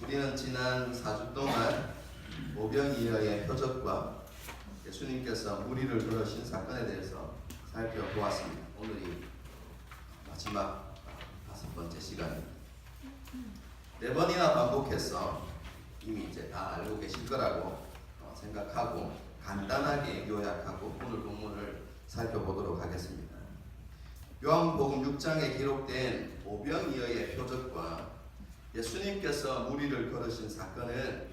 우리는 지난 4주 동안 오병이어의 표적과 예수님께서 무리를 부르신 사건에 대해서 살펴보았습니다. 오늘이 마지막 5번째 시간입니다. 4번이나 반복해서 이미 이제 다 알고 계실 거라고 생각하고 간단하게 요약하고 오늘 본문을 살펴보도록 하겠습니다. 요한복음 6장에 기록된 오병이어의 표적과 예수님께서 무리를 걸으신 사건은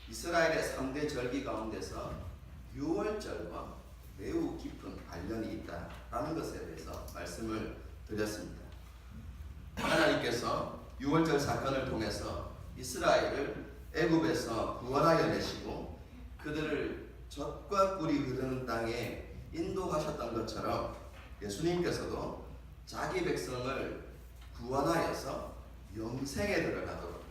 이스라엘의 3대 절기 가운데서 유월절과 매우 깊은 관련이 있다라는 것에 대해서 말씀을 드렸습니다. 하나님께서 유월절 사건을 통해서 이스라엘을 애굽에서 구원하여 내시고 그들을 젖과 꿀이 흐르는 땅에 인도하셨던 것처럼 예수님께서도 자기 백성을 구원하여서 영생에 들어가도록,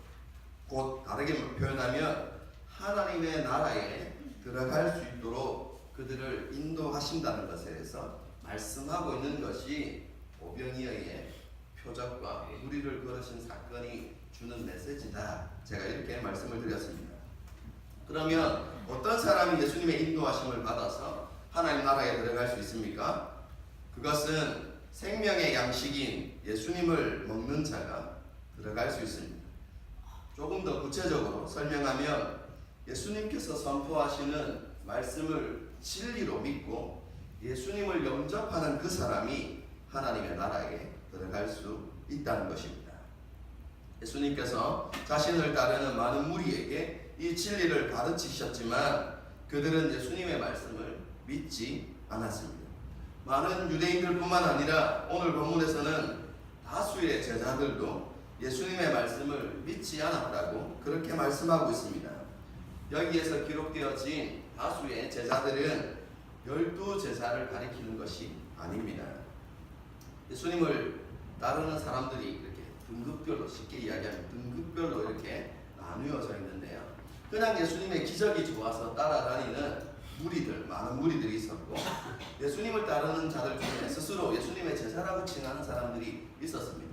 곧 다르게 표현하면 하나님의 나라에 들어갈 수 있도록 그들을 인도하신다는 것에 대해서 말씀하고 있는 것이 오병이어의 표적과 무리를 걸으신 사건이 주는 메시지다. 제가 이렇게 말씀을 드렸습니다. 그러면 어떤 사람이 예수님의 인도하심을 받아서 하나님 나라에 들어갈 수 있습니까? 그것은 생명의 양식인 예수님을 먹는 자가 들어갈 수 있습니다. 조금 더 구체적으로 설명하면 예수님께서 선포하시는 말씀을 진리로 믿고 예수님을 영접하는 그 사람이 하나님의 나라에 들어갈 수 있다는 것입니다. 예수님께서 자신을 따르는 많은 무리에게 이 진리를 가르치셨지만 그들은 예수님의 말씀을 믿지 않았습니다. 많은 유대인들뿐만 아니라 오늘 본문에서는 다수의 제자들도 예수님의 말씀을 믿지 않았다고 그렇게 말씀하고 있습니다. 여기에서 기록되어진 다수의 제자들은 12제자를 가리키는 것이 아닙니다. 예수님을 따르는 사람들이 이렇게 등급별로, 쉽게 이야기하면 등급별로 이렇게 나누어져 있는데요. 그냥 예수님의 기적이 좋아서 따라다니는 무리들, 많은 무리들이 있었고 예수님을 따르는 자들 중에 스스로 예수님의 제자라고 칭하는 사람들이 있었습니다.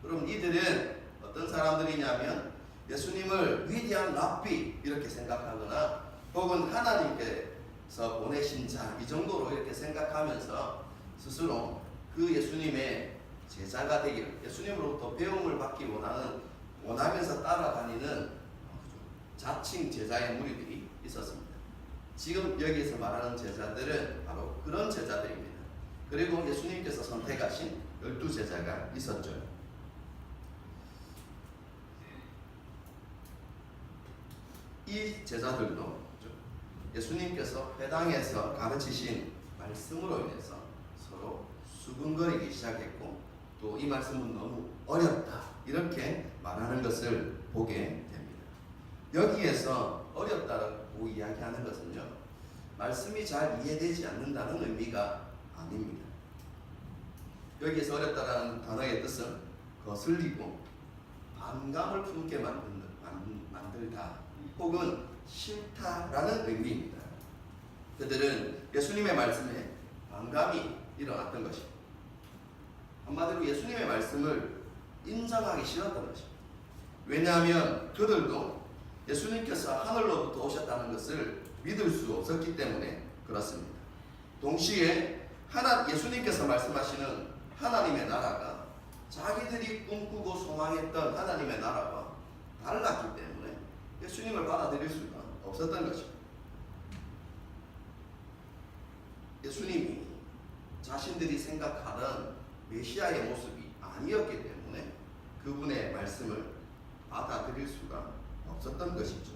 그럼 이들은 어떤 사람들이냐면 예수님을 위대한 랍비 이렇게 생각하거나 혹은 하나님께서 보내신 자 이 정도로 이렇게 생각하면서 스스로 그 예수님의 제자가 되기를, 예수님으로부터 배움을 받기 원하면서 따라다니는 자칭 제자의 무리들이 있었습니다. 지금 여기에서 말하는 제자들은 바로 그런 제자들입니다. 그리고 예수님께서 선택하신 12제자가 있었죠. 이 제자들도 예수님께서 회당에서 가르치신 말씀으로 인해서 서로 수근거리기 시작했고 또 이 말씀은 너무 어렵다 이렇게 말하는 것을 보게 됩니다. 여기에서 어렵다고 이야기하는 것은요, 말씀이 잘 이해되지 않는다는 의미가 아닙니다. 여기에서 어렵다라는 단어의 뜻은 거슬리고 반감을 품게 만들다 혹은 싫다라는 의미입니다. 그들은 예수님의 말씀에 반감이 일어났던 것입니다. 한마디로 예수님의 말씀을 인정하기 싫었던 것입니다. 왜냐하면 그들도 예수님께서 하늘로부터 오셨다는 것을 믿을 수 없었기 때문에 그렇습니다. 동시에 예수님께서 말씀하시는 하나님의 나라가 자기들이 꿈꾸고 소망했던 하나님의 나라와 달랐기 때문에 예수님을 받아들일 수가 없었던 것입니다. 예수님이 자신들이 생각하던 메시아의 모습이 아니었기 때문에 그분의 말씀을 받아들일 수가 없었던 것이죠.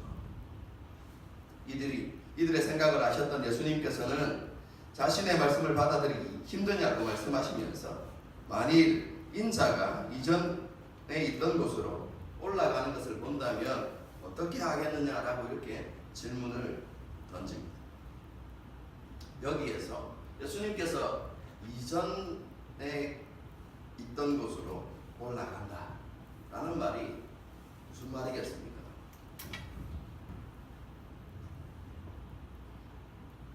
이들의 생각을 아셨던 예수님께서는 자신의 말씀을 받아들이기 힘드냐고 말씀하시면서 만일 인자가 이전에 있던 곳으로 올라가는 것을 본다면 어떻게 하겠느냐라고 이렇게 질문을 던집니다. 여기에서 예수님께서 이전에 있던 곳으로 올라간다 라는 말이 무슨 말이겠습니까?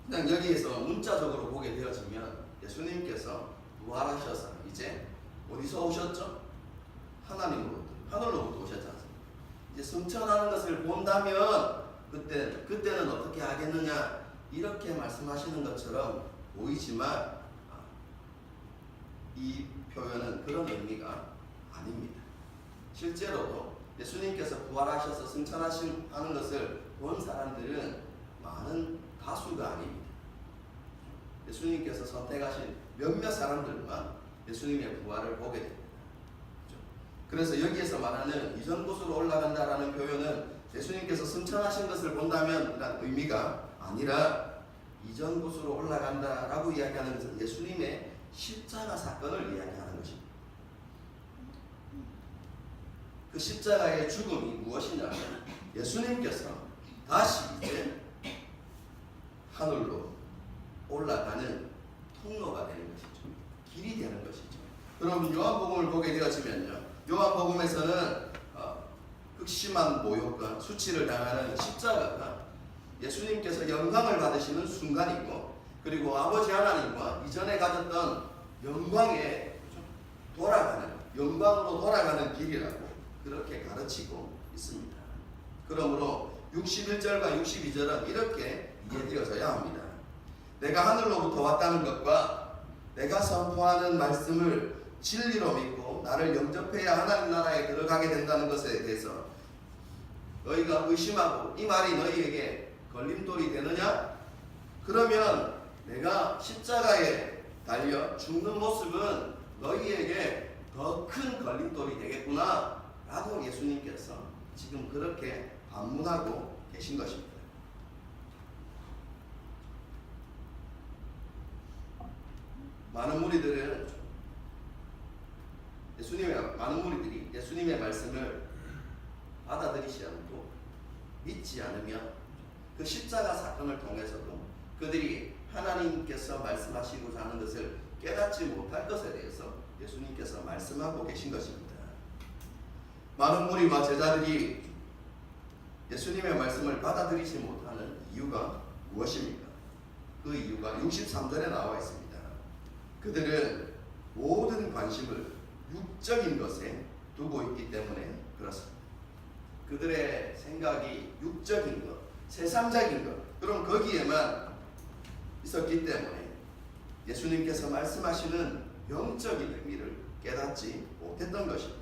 그냥 여기에서 문자적으로 보게 되어지면 예수님께서 부활하셔서 이제 어디서 오셨죠? 하나님으로부터, 하늘로부터 오셨지 않습니까? 이제 승천하는 것을 본다면 그때는 어떻게 하겠느냐 이렇게 말씀하시는 것처럼 보이지만 이 표현은 그런 의미가 아닙니다. 실제로도 예수님께서 부활하셔서 승천하는 것을 본 사람들은 많은 다수가 아닙니다. 예수님께서 선택하신 몇몇 사람들만 예수님의 부활을 보게 됩니다. 그래서 여기에서 말하는 이전 곳으로 올라간다라는 표현은 예수님께서 승천하신 것을 본다면 이란 의미가 아니라 이전 곳으로 올라간다라고 이야기하는 것은 예수님의 십자가 사건을 이야기하는 것입니다. 그 십자가의 죽음이 무엇이냐면 예수님께서 다시 이제 하늘로 올라가는 통로가 되는 것이죠. 길이 되는 것이죠. 여러분 요한복음을 보게 되어지면요, 요한복음에서는 극심한 모욕과 수치를 당하는 십자가가 예수님께서 영광을 받으시는 순간이고, 그리고 아버지 하나님과 이전에 가졌던 영광에 영광으로 돌아가는 길이라고 그렇게 가르치고 있습니다. 그러므로 61절과 62절은 이렇게 이해되어져야 합니다. 내가 하늘로부터 왔다는 것과 내가 선포하는 말씀을 진리로 믿고 나를 영접해야 하나님 나라에 들어가게 된다는 것에 대해서 너희가 의심하고 이 말이 너희에게 걸림돌이 되느냐? 그러면 내가 십자가에 달려 죽는 모습은 너희에게 더 큰 걸림돌이 되겠구나 라고 예수님께서 지금 그렇게 반문하고 계신 것입니다. 많은 무리들이 예수님의 말씀을 받아들이지 않고 믿지 않으면 그 십자가 사건을 통해서도 그들이 하나님께서 말씀하시고자 하는 것을 깨닫지 못할 것에 대해서 예수님께서 말씀하고 계신 것입니다. 많은 무리와 제자들이 예수님의 말씀을 받아들이지 못하는 이유가 무엇입니까? 그 이유가 63절에 나와 있습니다. 그들은 모든 관심을 육적인 것에 두고 있기 때문에 그렇습니다. 그들의 생각이 육적인 것, 세상적인 것, 그럼 거기에만 있었기 때문에 예수님께서 말씀하시는 영적인 의미를 깨닫지 못했던 것입니다.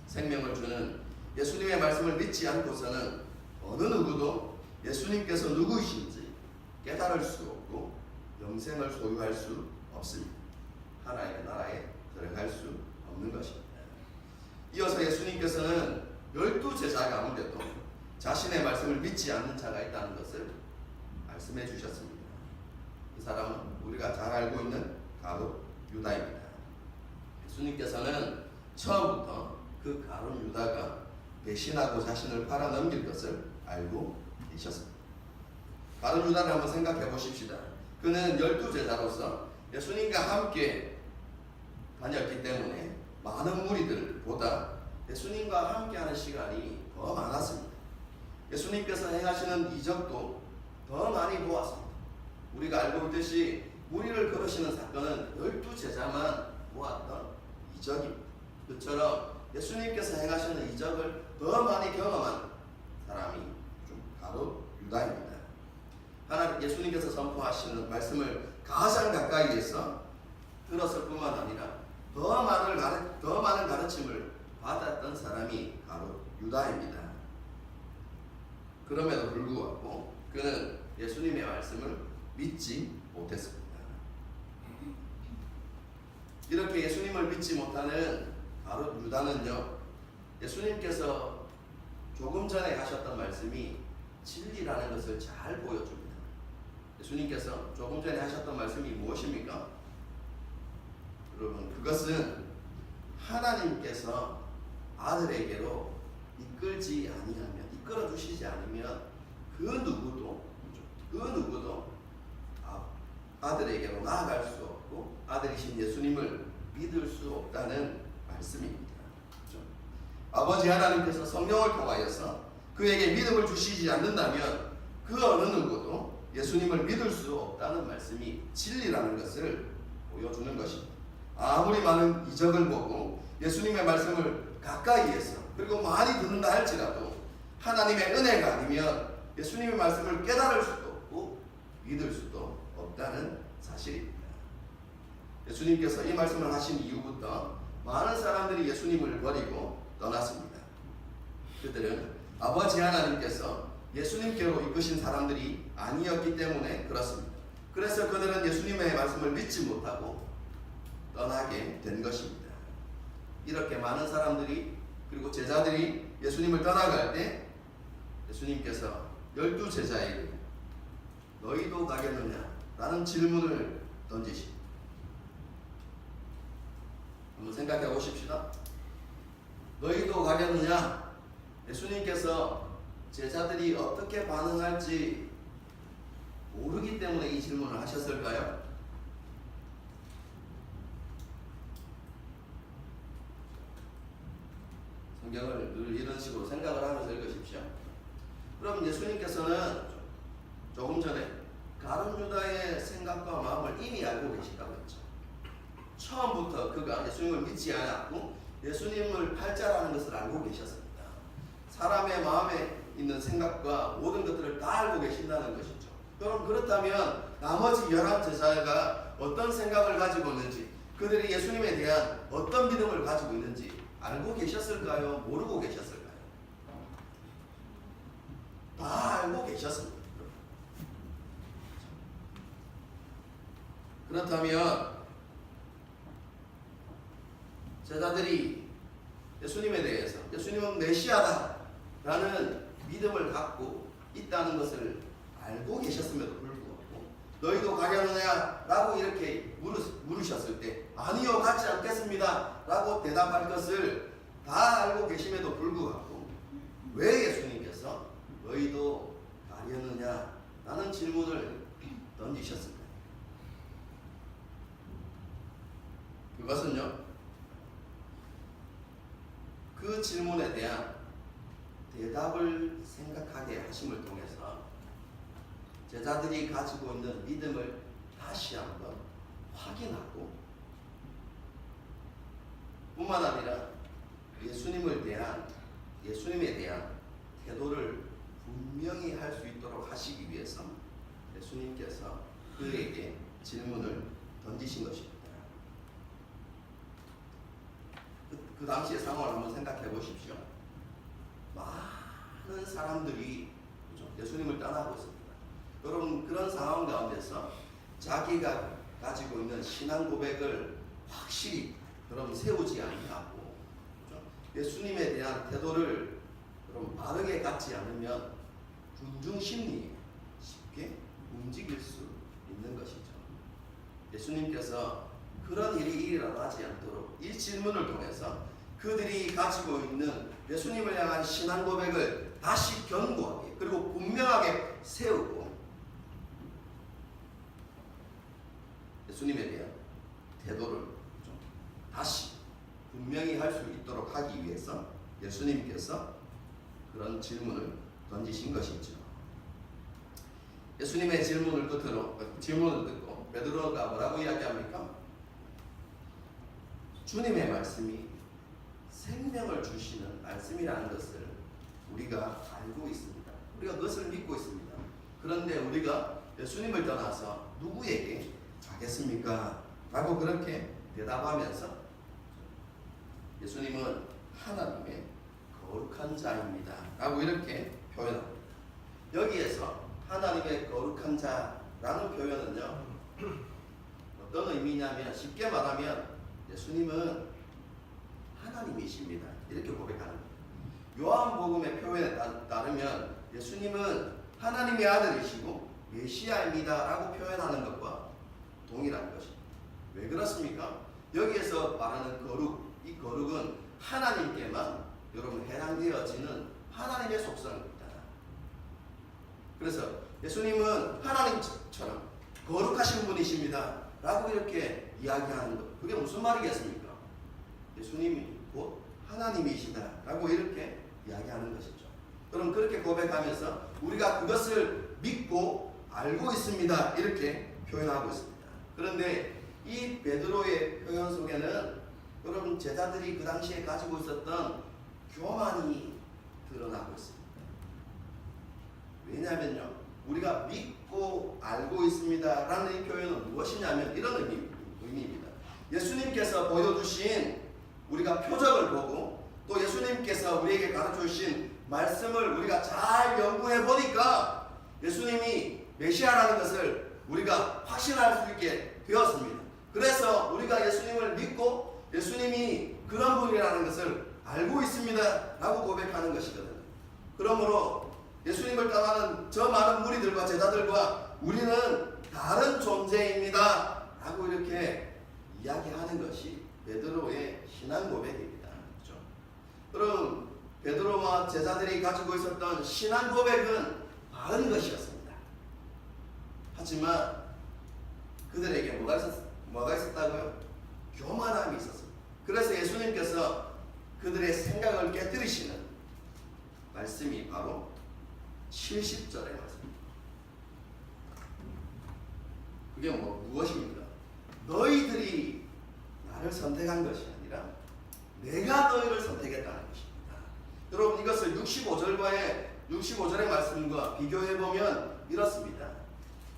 생명을 주는 예수님의 말씀을 믿지 않고서는 어느 누구도 예수님께서 누구이신지 깨달을 수 없고 영생을 소유할 수 없습니다. 하나님의 나라에 들어갈 수 없는 것입니다. 이어서 예수님께서는 12제자 가운데도 자신의 말씀을 믿지 않는 자가 있다는 것을 말씀해 주셨습니다. 그 사람은 우리가 잘 알고 있는 가룟 유다입니다. 예수님께서는 처음부터 그 가룟 유다가 배신하고 자신을 팔아넘길 것을 알고 계셨습니다. 가룟 유다를 한번 생각해 보십시다. 그는 12제자로서 예수님과 함께 다녔기 때문에 많은 무리들보다 예수님과 함께하는 시간이 더 많았습니다. 예수님께서 행하시는 이적도 더 많이 보았습니다. 우리가 알고 있듯이 무리를 걸으시는 사건은 12제자만 보았던 이적입니다. 그처럼 예수님께서 행하시는 이적을 더 많이 경험한 사람이 바로 유다입니다. 하나님 예수님께서 선포하시는 말씀을 가장 가까이에서 들었을 뿐만 아니라 더 많은 가르침을 받았던 사람이 바로 유다입니다. 그럼에도 불구하고 그는 예수님의 말씀을 믿지 못했습니다. 이렇게 예수님을 믿지 못하는 바로 유다는요, 예수님께서 조금 전에 하셨던 말씀이 진리라는 것을 잘 보여줍니다. 예수님께서 조금 전에 하셨던 말씀이 무엇입니까? 여러분, 그것은 하나님께서 아들에게로 이끌어 주시지 않으면 그 누구도 아들에게로 나아갈 수 없고 아들이신 예수님을 믿을 수 없다는 말씀입니다. 그렇죠? 아버지 하나님께서 성령을 통하여서 그에게 믿음을 주시지 않는다면 그 어느 누구도 예수님을 믿을 수 없다는 말씀이 진리라는 것을 보여주는 것입니다. 아무리 많은 이적을 보고 예수님의 말씀을 가까이에서 그리고 많이 듣는다 할지라도 하나님의 은혜가 아니면 예수님의 말씀을 깨달을 수도 없고 믿을 수도 없다는 사실입니다. 예수님께서 이 말씀을 하신 이후부터 많은 사람들이 예수님을 버리고 떠났습니다. 그들은 아버지 하나님께서 예수님께로 이끄신 사람들이 아니었기 때문에 그렇습니다. 그래서 그들은 예수님의 말씀을 믿지 못하고 떠나게 된 것입니다. 이렇게 많은 사람들이 그리고 제자들이 예수님을 떠나갈 때 예수님께서 12제자에게 너희도 가겠느냐? 라는 질문을 던지십니다. 한번 생각해 보십시다. 너희도 가겠느냐? 예수님께서 제자들이 어떻게 반응할지 모르기 때문에 이 질문을 하셨을까요? 성경을 늘 이런 식으로 생각을 하면서 읽으십시오. 그럼 예수님께서는 조금 전에 가룟 유다의 생각과 마음을 이미 알고 계시다고 했죠. 처음부터 그가 예수님을 믿지 않았고 예수님을 팔자라는 것을 알고 계셨습니다. 사람의 마음에 있는 생각과 모든 것들을 다 알고 계신다는 것이죠. 그럼 그렇다면 나머지 11제자가 어떤 생각을 가지고 있는지, 그들이 예수님에 대한 어떤 믿음을 가지고 있는지 알고 계셨을까요? 모르고 계셨을까요? 다 알고 계셨습니다. 그렇다면 제자들이 예수님에 대해서 예수님은 메시아다라는 믿음을 갖고 있다는 것을 알고 계셨음에도 불구하고 너희도 가겠느냐? 라고 이렇게 물으셨을 때 아니요, 가지 않겠습니다 라고 대답할 것을 다 알고 계심에도 불구하고 왜 예수님께서 너희도 가려느냐? 라는 질문을 던지셨습니다. 그것은요, 그 질문에 대한 대답을 생각하게 하심을 통해서 제자들이 가지고 있는 믿음을 다시 한번 확인하고 뿐만 아니라 예수님에 대한 태도를 분명히 할 수 있도록 하시기 위해서 예수님께서 그에게 질문을 던지신 것입니다. 그 당시의 상황을 한번 생각해 보십시오. 많은 사람들이 예수님을 떠나고 있습니다. 여러분, 그런 상황 가운데서 자기가 가지고 있는 신앙 고백을 확실히 여러분 세우지 아니하고 예수님에 대한 태도를 여러분 바르게 갖지 않으면 군중 심리에 쉽게 움직일 수 있는 것이죠. 예수님께서 그런 일이 일어나지 않도록 이 질문을 통해서 그들이 가지고 있는 예수님을 향한 신앙 고백을 다시 견고하게 그리고 분명하게 세우고 예수님에 대한 태도를 좀 다시 분명히 할 수 있도록 하기 위해서 예수님께서 그런 질문을 던지신 것이죠. 예수님의 질문을 듣고 베드로가 뭐라고 이야기합니까? 주님의 말씀이 생명을 주시는 말씀이라는 것을 우리가 알고 있습니다. 우리가 그것을 믿고 있습니다. 그런데 우리가 예수님을 떠나서 누구에게 가겠습니까? 라고 그렇게 대답하면서 예수님은 하나님의 거룩한 자입니다. 라고 이렇게 표현합니다. 여기에서 하나님의 거룩한 자라는 표현은요, 어떤 의미냐면 쉽게 말하면 예수님은 하나님이십니다. 이렇게 고백하는 거예요. 요한복음의 표현에 따르면 예수님은 하나님의 아들이시고 메시아입니다 라고 표현하는 것과 동일한 것입니다. 왜 그렇습니까? 여기에서 말하는 거룩, 이 거룩은 하나님께만 여러분 해당되어지는 하나님의 속성입니다. 그래서 예수님은 하나님처럼 거룩하신 분이십니다 라고 이렇게 이야기하는 것, 그게 무슨 말이겠습니까? 예수님이 곧 하나님이시다 라고 이렇게 이야기하는 것이죠. 그럼 그렇게 고백하면서 우리가 그것을 믿고 알고 있습니다 이렇게 표현하고 있습니다. 그런데 이 베드로의 표현 속에는 여러분 제자들이 그 당시에 가지고 있었던 교만이 드러나고 있습니다. 왜냐하면요, 우리가 믿고 알고 있습니다 라는 이 표현은 무엇이냐면 이런 의미입니다. 예수님께서 보여주신 우리가 표적을 보고 또 예수님께서 우리에게 가르쳐주신 말씀을 우리가 잘 연구해 보니까 예수님이 메시아라는 것을 우리가 확신할 수 있게 되었습니다. 그래서 우리가 예수님을 믿고 예수님이 그런 분이라는 것을 알고 있습니다 라고 고백하는 것이거든요. 그러므로 예수님을 따르는 저 많은 무리들과 제자들과 우리는 다른 존재입니다 라고 이렇게 이야기하는 것이 베드로의 신앙 고백입니다. 그렇죠? 그럼 베드로와 제자들이 가지고 있었던 신앙 고백은 바른 것이었습니다. 하지만 그들에게 뭐가 있었다고요? 교만함이 있었습니다. 그래서 예수님께서 그들의 생각을 깨뜨리시는 말씀이 바로 70절의 말씀입니다. 그게 무엇입니까? 너희들이 나를 선택한 것이 아니라 내가 너희를 선택했다는 것입니다. 여러분 이것을 65절의 말씀과 비교해보면 이렇습니다.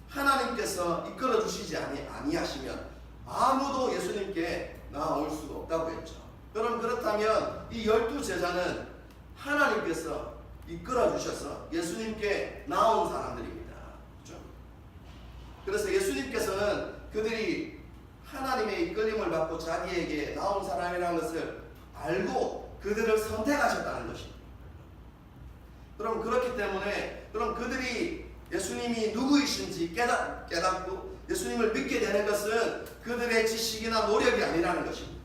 하나님께서 이끌어 주시지 아니하시면 아무도 예수님께 나올 수 없다고 했죠. 여러분 그렇다면 이 12제자는 하나님께서 이끌어 주셔서 예수님께 나온 사람들입니다. 그렇죠? 그래서 예수님께서는 그들이 하나님의 이끌림을 받고 자기에게 나온 사람이라는 것을 알고 그들을 선택하셨다는 것입니다. 그럼 그렇기 때문에 그럼 그들이 예수님이 누구이신지 깨닫고 예수님을 믿게 되는 것은 그들의 지식이나 노력이 아니라는 것입니다.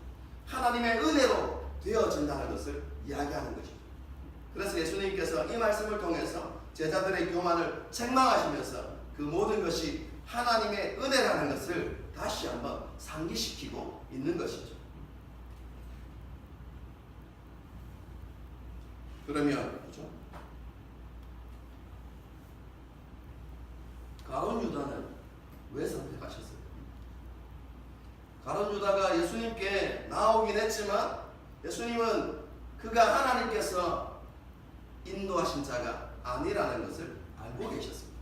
하나님의 은혜로 되어진다는 것을 이야기하는 것입니다. 그래서 예수님께서 이 말씀을 통해서 제자들의 교만을 책망하시면서 그 모든 것이 하나님의 은혜라는 것을 다시 한번 상기시키고 있는 것이죠. 그러면 그렇죠? 가룟 유다는 왜 선택하셨어요? 가룟 유다가 예수님께 나오긴 했지만 예수님은 그가 하나님께서 인도하신 자가 아니라는 것을 알고 계셨습니다.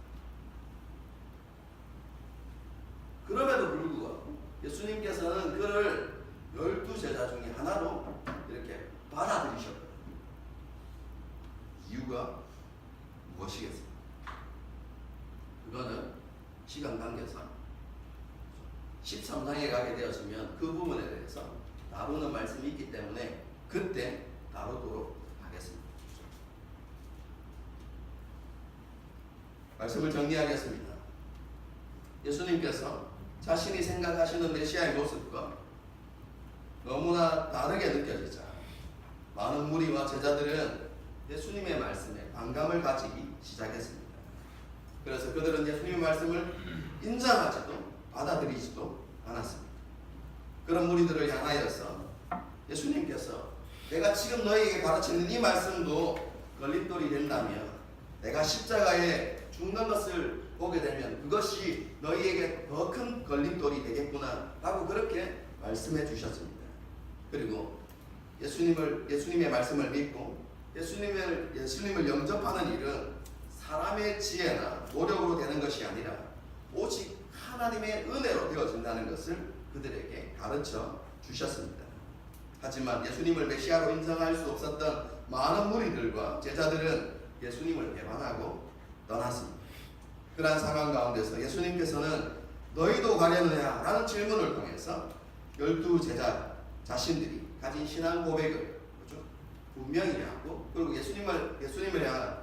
그럼에도 불구하고 예수님께서는 그를 12제자 중에 하나로 이렇게 받아들이셨거든요. 이유가 무엇이겠습니까? 그거는 시간 관계상 13장에 가게 되었으면 그 부분에 대해서 다루는 말씀이 있기 때문에 그때 다루도록 하겠습니다. 말씀을 정리하겠습니다. 예수님께서 자신이 생각하시는 메시아의 모습과 너무나 다르게 느껴지자 많은 무리와 제자들은 예수님의 말씀에 반감을 가지기 시작했습니다. 그래서 그들은 예수님의 말씀을 인정하지도 받아들이지도 않았습니다. 그런 무리들을 향하여서 예수님께서 내가 지금 너희에게 가르치는 이 말씀도 걸림돌이 된다면 내가 십자가에 죽는 것을 보게 되면 그것이 너희에게 더 큰 걸림돌이 되겠구나 라고 그렇게 말씀해 주셨습니다. 그리고 예수님의 말씀을 믿고 예수님을 영접하는 일은 사람의 지혜나 노력으로 되는 것이 아니라 오직 하나님의 은혜로 되어진다는 것을 그들에게 가르쳐 주셨습니다. 하지만 예수님을 메시아로 인정할 수 없었던 많은 무리들과 제자들은 예수님을 배반하고 떠났습니다. 그러한 상황 가운데서 예수님께서는 너희도 가려느냐 라는 질문을 통해서 12제자 자신들이 가진 신앙 고백을 그렇죠? 분명히 하고 그리고 예수님을 향한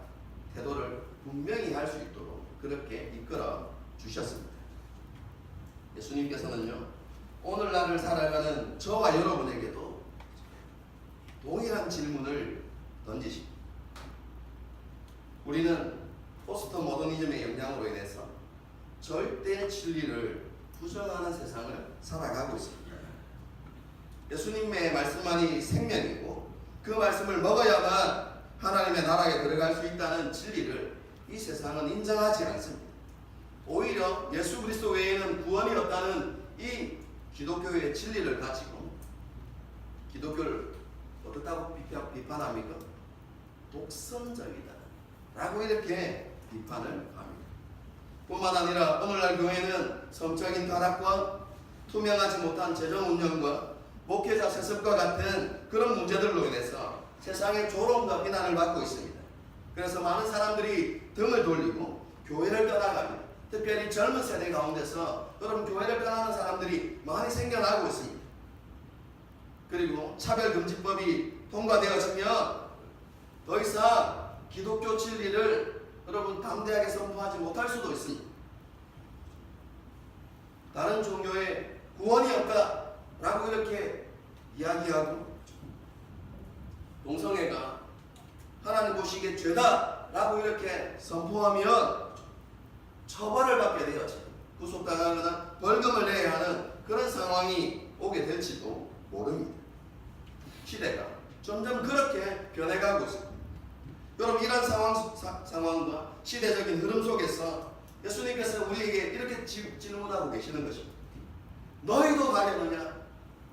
태도를 분명히 할 수 있도록 그렇게 이끌어 주셨습니다. 예수님께서는요 오늘날을 살아가는 저와 여러분에게도 동일한 질문을 던지십니다. 우리는 포스트 모더니즘의 영향으로 인해서 절대 진리를 부정하는 세상을 살아가고 있습니다. 예수님의 말씀만이 생명이고 그 말씀을 먹어야만 하나님의 나라에 들어갈 수 있다는 진리를 이 세상은 인정하지 않습니다. 오히려 예수 그리스도 외에는 구원이 없다는 이 기독교의 진리를 가지고 기독교를 어떻다고 비판합니까? 독선적이다 라고 이렇게 비판을 합니다. 뿐만 아니라 오늘날 교회는 성적인 타락과 투명하지 못한 재정 운영과 목회자 세습과 같은 그런 문제들로 인해서 세상의 조롱과 비난을 받고 있습니다. 그래서 많은 사람들이 등을 돌리고 교회를 떠나갑니다. 특별히 젊은 세대 가운데서 여러분 교회를 떠나는 사람들이 많이 생겨나고 있습니다. 그리고 차별금지법이 통과되어지면 더 이상 기독교 진리를 여러분 담대하게 선포하지 못할 수도 있습니다. 다른 종교에 구원이 없다라고 이렇게 이야기하고 동성애가 하나님 보시기에 죄다라고 이렇게 선포하면 처벌을 받게 되어지 구속당하거나 벌금을 내야 하는 그런 상황이 오게 될지도 모릅니다. 시대가 점점 그렇게 변해가고 있습니다. 여러분 이런 상황과 시대적인 흐름 속에서 예수님께서 우리에게 이렇게 질문하고 계시는 것입니다. 너희도 가려느냐?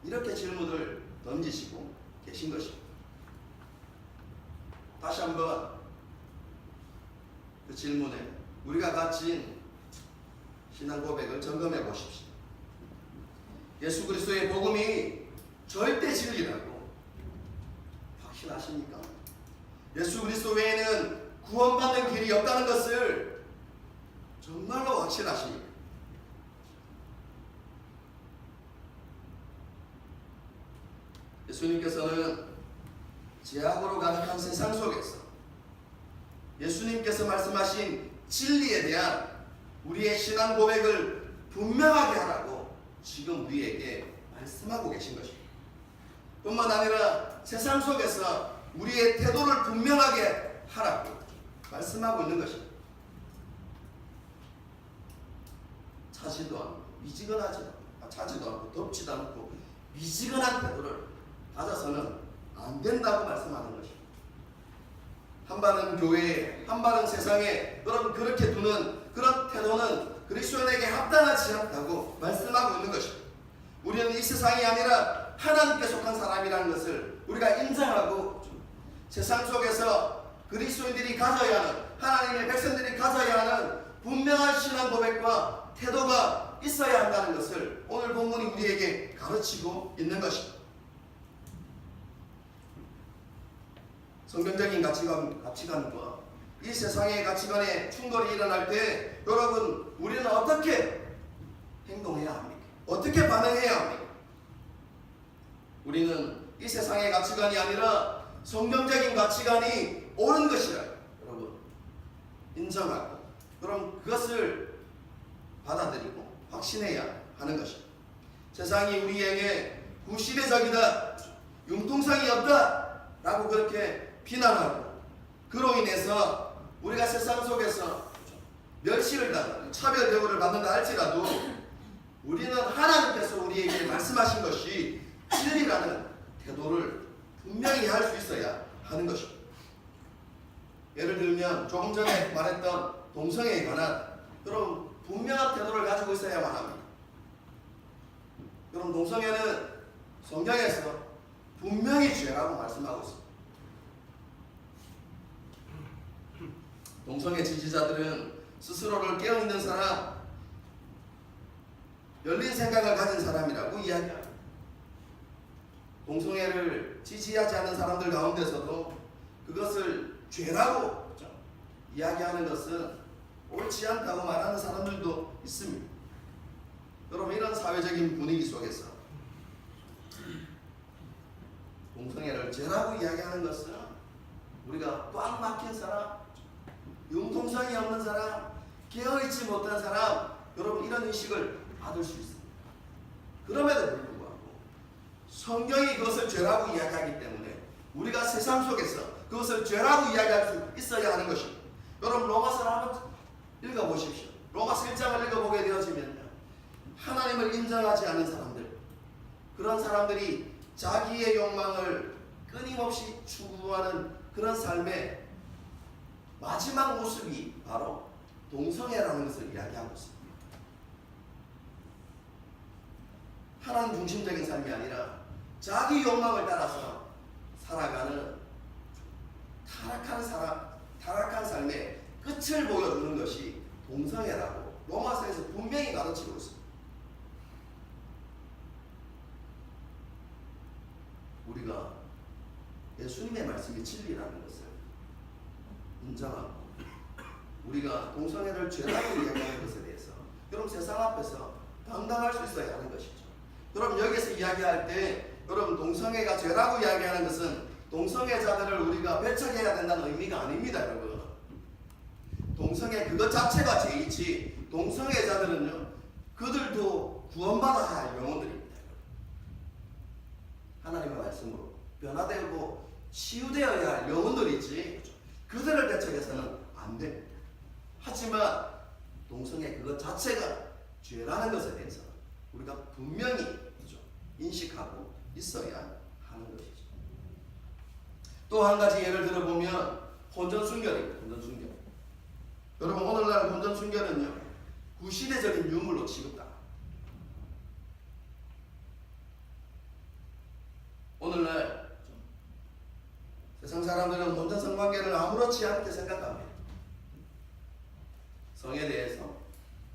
이렇게 질문을 던지시고 계신 것입니다. 다시 한번 그 질문에 우리가 가진 신앙 고백을 점검해 보십시오. 예수 그리스도의 복음이 절대 진리라고 확신하십니까? 예수 그리스도 외에는 구원받는 길이 없다는 것을 정말로 확신하십니까? 예수님께서는 죄악으로 가득한 세상 속에서 예수님께서 말씀하신 진리에 대한 우리의 신앙 고백을 분명하게 하라고 지금 우리에게 말씀하고 계신 것입니다. 뿐만 아니라 세상 속에서 우리의 태도를 분명하게 하라고 말씀하고 있는 것입니다. 차지도 않고 차지도 않고 덥지도 않고 미지근한 태도를 가져서는 안 된다고 말씀하는 것입니다. 한바른 교회에 한바른 세상에 여러분 그렇게 두는 그런 태도는 그리스도인에게 합당하지 않다고 말씀하고 있는 것입니다. 우리는 이 세상이 아니라 하나님께 속한 사람이라는 것을 우리가 인정하고 세상 속에서 그리스도인들이 가져야 하는 하나님의 백성들이 가져야 하는 분명한 신앙 고백과 태도가 있어야 한다는 것을 오늘 본문이 우리에게 가르치고 있는 것입니다. 성경적인 가치관과 이 세상의 가치관에 충돌이 일어날 때 여러분 우리는 어떻게 행동해야 합니까? 어떻게 반응해야 합니까? 우리는 이 세상의 가치관이 아니라 성경적인 가치관이 옳은 것이라 여러분 인정하고 그럼 그것을 받아들이고 확신해야 하는 것입니다. 세상이 우리에게 구시대적이다, 융통성이 없다 라고 그렇게 비난하고 그로 인해서 우리가 세상 속에서 멸시를 당하고 차별 대우를 받는다 할지라도 우리는 하나님께서 우리에게 말씀하신 것이 진리라는 태도를 분명히 할 수 있어야 하는 것입니다. 예를 들면 조금 전에 말했던 동성애에 관한 그런 분명한 태도를 가지고 있어야만 합니다. 그럼 동성애는 성경에서 분명히 죄라고 말씀하고 있습니다. 동성애 지지자들은 스스로를 깨어있는 사람, 열린 생각을 가진 사람이라고 이야기합니다. 동성애를 지지하지 않는 사람들 가운데서도 그것을 죄라고 이야기하는 것은 옳지 않다고 말하는 사람들도 있습니다. 여러분 이런 사회적인 분위기 속에서 동성애를 죄라고 이야기하는 것은 우리가 꽉 막힌 사람, 융통성이 없는 사람, 깨어있지 못한 사람 여러분 이런 의식을 받을 수 있습니다. 그럼에도 불구하고 성경이 그것을 죄라고 이야기하기 때문에 우리가 세상 속에서 그것을 죄라고 이야기할 수 있어야 하는 것입니다. 여러분 로마서를 한번 읽어보십시오. 로마서 1장을 읽어보게 되어지면요, 하나님을 인정하지 않는 사람들, 그런 사람들이 자기의 욕망을 끊임없이 추구하는 그런 삶의 마지막 모습이 바로 동성애라는 것을 이야기하고 있습니다. 하나님 중심적인 삶이 아니라 자기 욕망을 따라서 살아가는 타락한 삶의 끝을 보여주는 것이 동성애라고 로마서에서 분명히 가르치고 있습니다. 우리가 예수님의 말씀이 진리라는 것을 인정하고 우리가 동성애를 죄라고 이야기하는 것에 대해서 여러분 세상 앞에서 당당할 수 있어야 하는 것이죠. 여러분 여기서 이야기할 때 여러분 동성애가 죄라고 이야기하는 것은 동성애자들을 우리가 배척해야 된다는 의미가 아닙니다. 여러분 동성애 그것 자체가 죄이지 동성애자들은요 그들도 구원받아야 할 영혼들입니다. 하나님의 말씀으로 변화되고 치유되어야 할 영혼들이지 그들을 배척해서는 안 됩니다. 하지만 동성애 그것 자체가 죄라는 것에 대해서 우리가 분명히 인식하고 있어야 하는 것이죠. 또 한 가지 예를 들어보면 혼전순결입니다. 혼전순결. 여러분 오늘날 혼전순결은요 구시대적인 유물로 취급다. 오늘날 세상 사람들은 혼전 성관계를 아무렇지 않게 생각합니다. 성에 대해서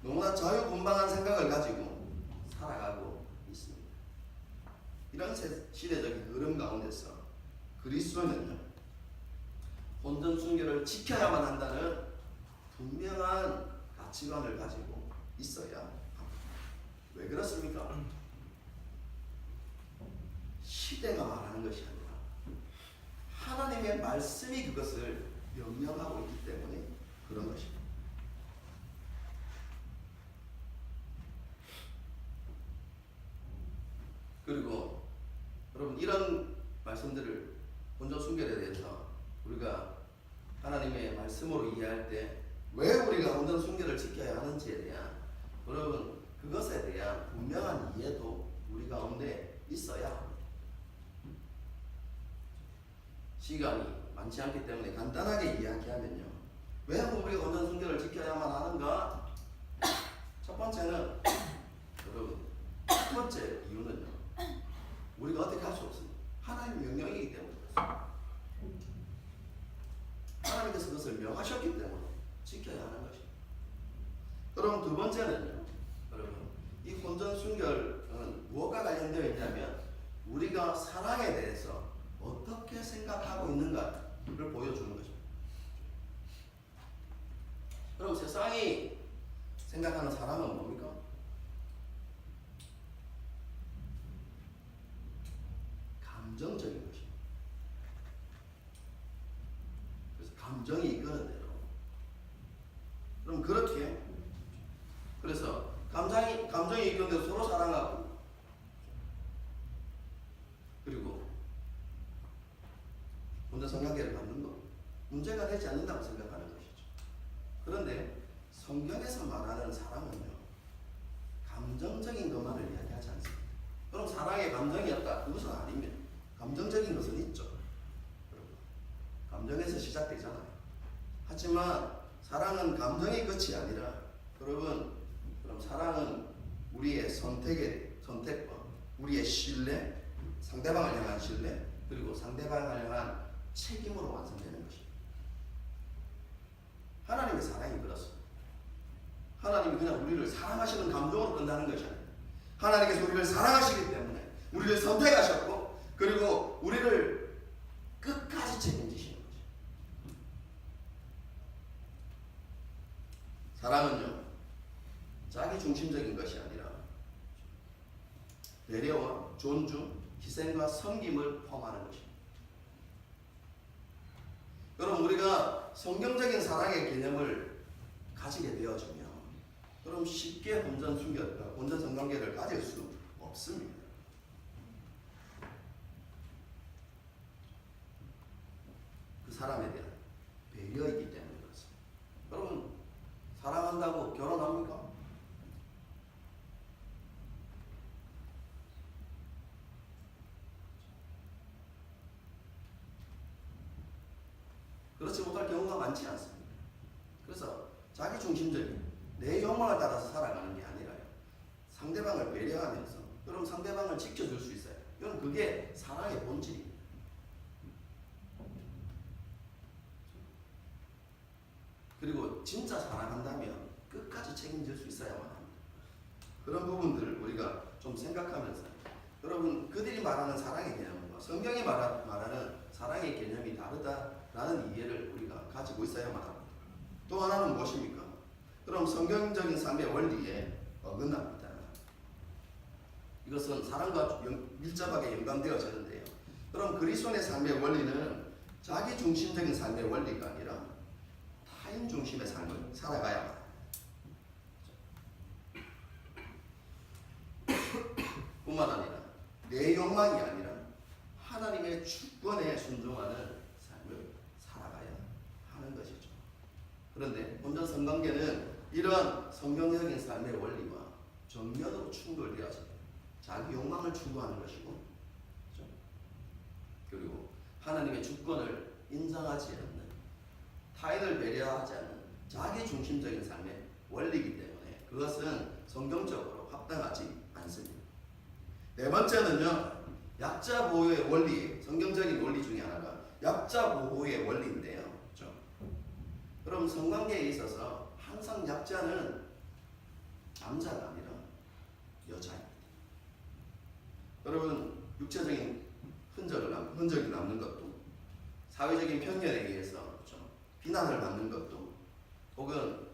너무나 자유분방한 생각을 가지고 살아가고 있습니다. 이런 시대적인 흐름 가운데서 그리스도는요 혼전 순결을 지켜야만 한다는 분명한 가치관을 가지고 있어야 합니다. 왜 그렇습니까? 시대가 말하는 것이 아니라 하나님의 말씀이 그것을 명령하고 있기 때문에 그런 것입니다. 그리고 여러분 이런 말씀들을 혼전 순결에 대해서 우리가 하나님의 말씀으로 이해할 때 왜 우리가 혼전 순결을 지켜야 하는지에 대한 여러분 그것에 대한 분명한 이해도 우리 가운데 있어야 합니다. 시간이 많지 않기 때문에 간단하게 이야기하면요. 왜 우리가 혼전 순결을 지켜야만 하는가? 첫 번째는 여러분 첫 번째 이유는요. 우리가 어떻게 할 수 없습니다. 하나님의 명령이기 때문에 그렇습니다. 하나님께서 그것을 명하셨기 때문에 지켜야 하는 것입니다. 그럼 두 번째는요. 여러분 이 혼전 순결은 무엇과 관련되어 있냐면 우리가 사랑에 대해서 어떻게 생각하고 있는가를 보여주는 것입니다. 여러분 세상이 생각하는 사랑은 뭡니까? 감정적인 것입니다. 그래서 감정이 이끄는 대로. 그럼 그렇게 그래서 감정이 이끄는 대로 서로 사랑하고 그리고 혼전 성관계를 갖는 것 문제가 되지 않는다고 생각하는 것이죠. 그런데 성경에서 말하는 사랑은요 감정적인 것만을 이야기하지 않습니다. 그럼 사랑에 감정이 없다 그것은 아닙니다. 감정적인 것은 있죠. 여러분 감정에서 시작되잖아요. 하지만 사랑은 감정의 끝이 아니라 여러분 그럼 사랑은 우리의 선택과 우리의 신뢰, 상대방을 향한 신뢰 그리고 상대방을 향한 책임으로 완성되는 것입니다. 하나님의 사랑이 그렇습니다. 하나님이 그냥 우리를 사랑하시는 감정으로 끝나는 것이 아니라 하나님께서 우리를 사랑하시기 때문에 우리를 선택하셨고 그리고 우리를 끝까지 책임지시는 거죠. 사랑은요 자기 중심적인 것이 아니라 배려와 존중, 희생과 섬김을 포함하는 것입니다. 여러분 우리가 성경적인 사랑의 개념을 가지게 되어지면 그럼 쉽게 혼전 성관계를 가질 수 없습니다. 그 사람에 대한 배려이기 때문에 그렇습니다. 여러분 사랑한다고 결혼합니까? 그렇지 못할 경우가 많지 않습니다. 그래서 자기중심적인 내 욕망을 따라서 살아가는 게 아니라요. 상대방을 배려하면서 그럼 상대방을 지켜줄 수 있어요. 이건 그게 사랑의 본질입니다. 그리고 진짜 사랑한다면 끝까지 책임질 수 있어야만 합니다. 그런 부분들을 우리가 좀 생각하면서 여러분 그들이 말하는 사랑의 개념과 성경이 말하는 사랑의 개념이 다르다라는 이해를 우리가 가지고 있어야만 합니다. 또 하나는 무엇입니까? 그럼 성경적인 삶의 원리에 어긋납니다. 이것은 사랑과 밀접하게 연관되어지는데요. 그럼 그리스도인의 삶의 원리는 자기 중심적인 삶의 원리가 아니라 타인 중심의 삶을 살아가야만 합니다. 뿐만 아니라 내 욕망이 아니라 하나님의 주권에 순종하는 삶을 살아가야 하는 것이죠. 그런데 본전 성관계는 이러한 성경적인 삶의 원리와 정면으로 충돌되어집니다. 자기 욕망을 추구하는 것이고, 그렇죠? 그리고 하나님의 주권을 인정하지 않는, 타인을 배려하지 않는 자기 중심적인 삶의 원리이기 때문에 그것은 성경적으로 합당하지 않습니다. 네 번째는요, 약자 보호의 원리, 성경적인 원리 중에 하나가 약자 보호의 원리인데요. 그렇죠? 그럼 성관계에 있어서 항상 약자는 남자가 아니라 여자입니다. 여러분 육체적인 흔적이 남는 것도, 사회적인 편견에 의해서 그렇죠? 비난을 받는 것도, 혹은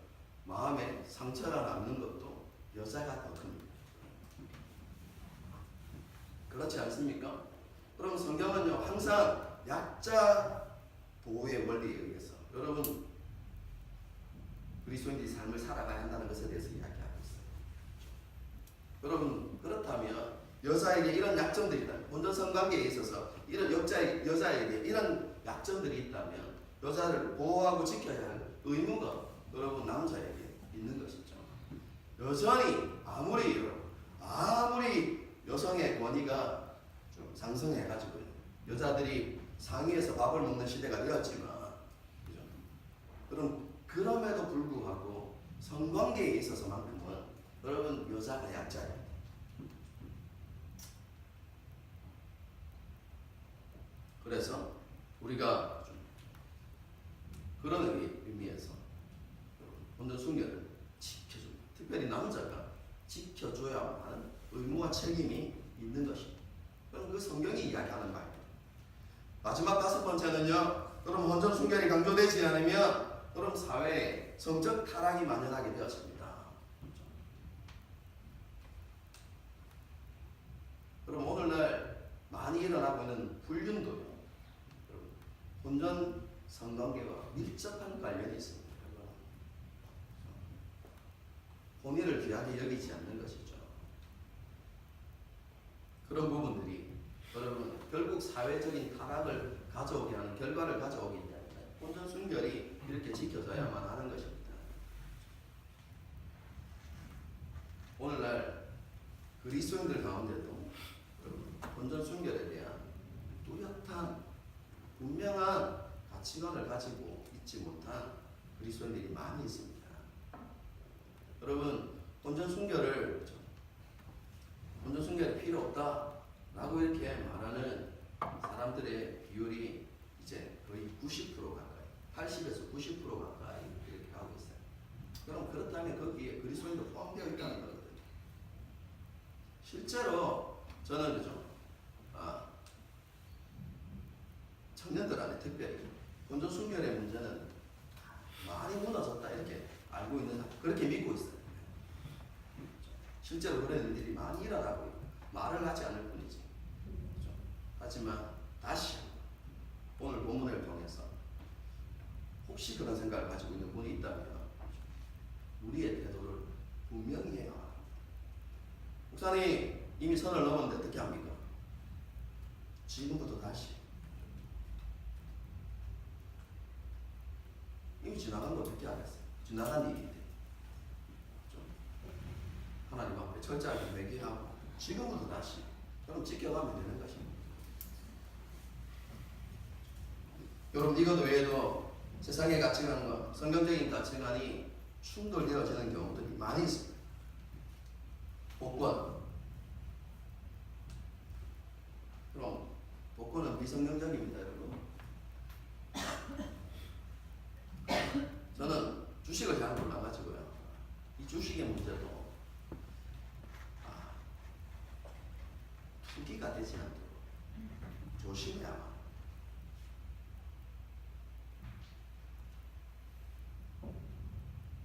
마음에 상처가 남는 것도 여자가 더 큽니다. 그렇지 않습니까? 그럼 성경은요 항상 약자 보호의 원리에 의해서 여러분 그리스도인들이 삶을 살아가야 한다는 것에 대해서 이야기하고 있어요. 여러분 그렇다면 여자에게 이런 약점들이 있다면, 본전 성관계에 있어서 이런 여자에게 이런 약점들이 있다면 여자를 보호하고 지켜야 할 의무가 여러분 남자에게 있는 것이죠. 여전히 아무리 여성의 권위가 좀 상승해가지고 여자들이 상위에서 밥을 먹는 시대가 되었지만, 그죠? 그럼에도 불구하고 성관계에 있어서만큼은 여러분 여자가 약자예요. 그래서 우리가 좀 그런 의미에서 본전 순결을 지켜줍니다. 특별히 남자가 지켜줘야 하는 의무와 책임이 있는 것입니다. 그럼 그 성경이 이야기하는 바입니다. 마지막 다섯 번째는요, 그럼 본전 순결이 강조되지 않으면 그럼 사회에 성적 타락이 만연하게 되었습니다. 그럼 오늘날 많이 일어나고 있는 불륜도요, 본전 성관계와 밀접한 관련이 있습니다. 혼인을 귀하게 여기지 않는 것이죠. 그런 부분들이 여러분 결국 사회적인 타락을 가져오게 하는 결과를 가져오기 때문에 본전 순결이 이렇게 지켜져야만 하는 것입니다. 오늘날 그리스도인들 가운데도 본전 순결에 대한 뚜렷한 분명한 가치관을 가지고 있지 못한 그리스도인들이 많이 있습니다. 여러분 본전 순결이 필요 없다라고 이렇게 말하는 사람들의 비율이 이제 거의 90% 가까이, 80에서 90% 가까이 이렇게 하고 있어요. 그럼 그렇다면 거기에 그리스도인도 포함되어 있다는 거거든요. 실제로 저는 그죠, 청년들 안에 특별히 본전 순결의 문제는 많이 무너졌다 이렇게 알고 있는, 그렇게 믿고 있어요. 실제로 그런 일들이 많이 일어나고 있고 말을 하지 않을 뿐이지. 그렇죠? 하지만 다시 오늘 본문을 통해서 혹시 그런 생각을 가지고 있는 분이 있다면 우리의 태도를 분명히 해야 합니다. 목사님 이미 선을 넘었는데 어떻게 합니까? 지금부터 다시. 이미 지나간 거 어떻게 하겠어요? 지나간 일인데. 하나님 앞에 철저하게 회개하고 지금부터 다시 그럼 지켜가면 되는 것입니다. 여러분 이것 외에도 세상의 가치관과 성경적인 가치관이 충돌되어지는 경우들이 많이 있습니다. 복권, 비성경적입니다, 여러분. 저는 주식을 잘 몰라가지고요. 이 주식의 문제도 투기가 되지 않도록 조심해야만.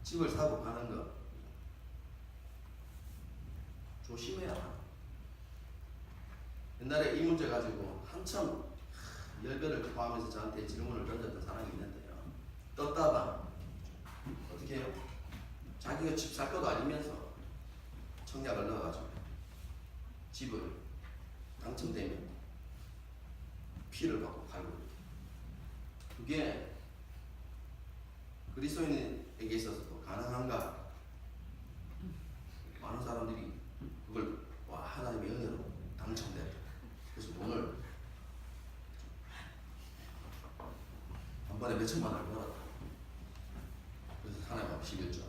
집을 사고 파는 거 조심해야만. 옛날에 이 문제 가지고 한참 열배를 토하면서 저한테 질문을 던졌던 사람이 있는데요. 떴다가 어떻게 해요? 자기가 집 살 것도 아니면서 청약을 넣어가지고 집을 당첨되면 피를 받고 팔고, 그게 그리스도인에게 있어서도 가능한가? 많은 사람들이 그걸 하나님의 은혜로 당첨됐다. 그래서 돈을 한 번에 몇 천만 원을 벌었다. 그래서 하나님 앞에 11조.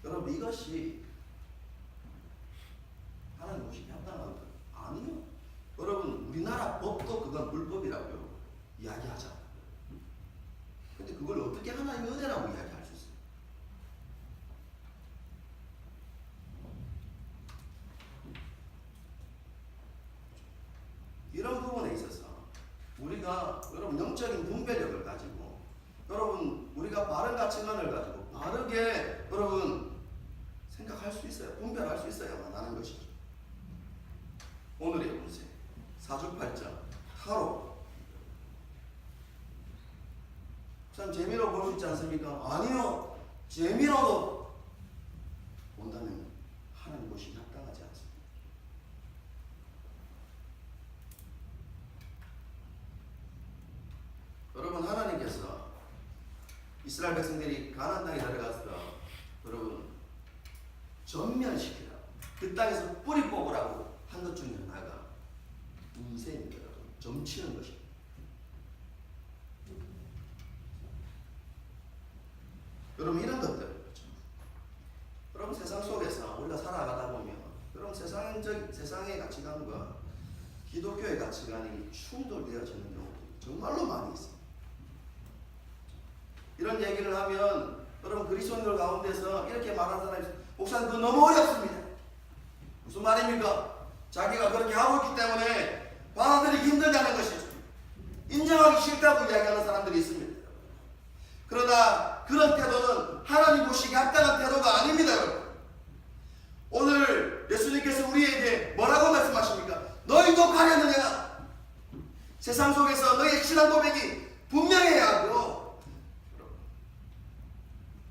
여러분, 이것이 하나님 보시기에 합당한 것 아니요. 여러분, 우리나라 법도 그건 불법이라고요 이야기하잖아요. 근데 그걸 어떻게 하나님의 은혜라고 이야기할 수 있어요? 이런 부분에 있어서 우리가 여러분 영적인 분별력을 가지고, 여러분 우리가 바른 가치관을 가지고 바르게 여러분 생각할 수 있어요. 분별할 수 있어야만 하는 것이죠. 오늘의 문제 사주팔자 타로, 참 재미로 볼 수 있지 않습니까? 아니요, 재미로도 본다면 하나님 보시기 합당하지 않습니다. 여러분, 하나님께서 이스라엘 백성들이 가나안 땅에 들어가서 여러분 전면시키라, 그 땅에서 뿌리 뽑으라고 한 것 중에 하나가 운세입니다. 점치는 것입니다. 여러분, 이런 것들, 그렇죠? 여러분, 세상 속에서 우리가 살아가다 보면 여러분 세상의 가치관과 기독교의 가치관이 충돌되어지는 경우도 정말로 많이 있습니다. 이런 얘기를 하면 여러분 그리스도인들 가운데서 이렇게 말하는 사람이 있어요. 목사님, 그거 너무 어렵습니다. 무슨 말입니까? 자기가 그렇게 하고 있기 때문에 받아들이기 힘들다는 것이죠. 인정하기 싫다고 이야기하는 사람들이 있습니다. 그러나 그런 태도는 하나님 보시기에 합당한 태도가 아닙니다, 여러분. 오늘 예수님께서 우리에게 뭐라고 말씀하십니까? 너희도 가려느냐? 세상 속에서 너희의 신앙 고백이 분명해야 하고,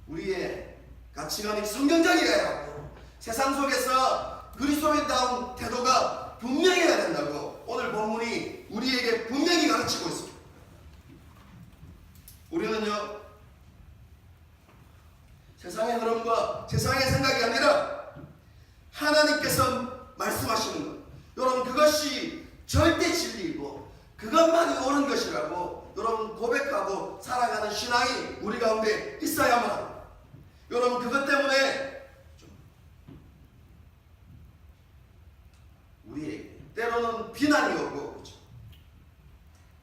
우리의 가치관이 성경적이어야 하고, 세상 속에서 그리스도인다운 태도가 분명해야 된다고 오늘 본문이 우리에게 분명히 가르치고 있습니다. 우리는요, 세상의 흐름과 세상의 생각이 아니라 하나님께서 말씀하시는 것, 여러분 그것이 절대 진리이고 그것만이 옳은 것이라고 여러분 고백하고 살아가는 신앙이 우리 가운데 있어야만 합니다. 여러분, 그것 때문에 우리에게 때로는 비난이 오고, 그렇죠?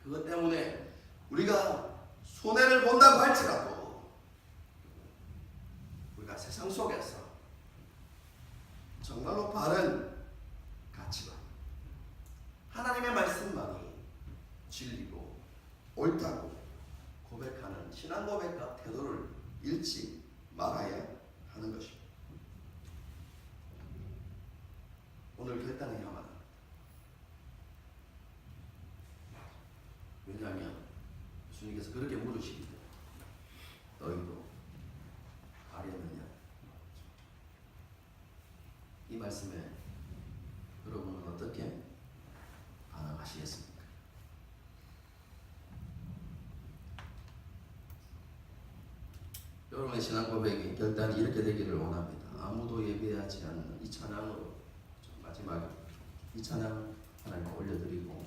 그것 때문에 우리가 손해를 본다고 할지라도 우리가 세상 속에서 정말로 바른 가치관, 하나님의 말씀만이 진리고 옳다고 고백하는 신앙 고백과 태도를 잃지 말아야 하는 것입니다. 오늘 결단해야만 합니다. 왜냐하면 예수님께서 그렇게 물으시기 때문에 너희도 가려느냐? 이 말씀에 여러분은 어떻게 반응하시겠습니까? 여러분의 신앙 고백이 결단이 이렇게 되기를 원합니다. 아무도 예배하지 않는 이 찬양으로 마지막에 이 찬양 하나님께 올려드리고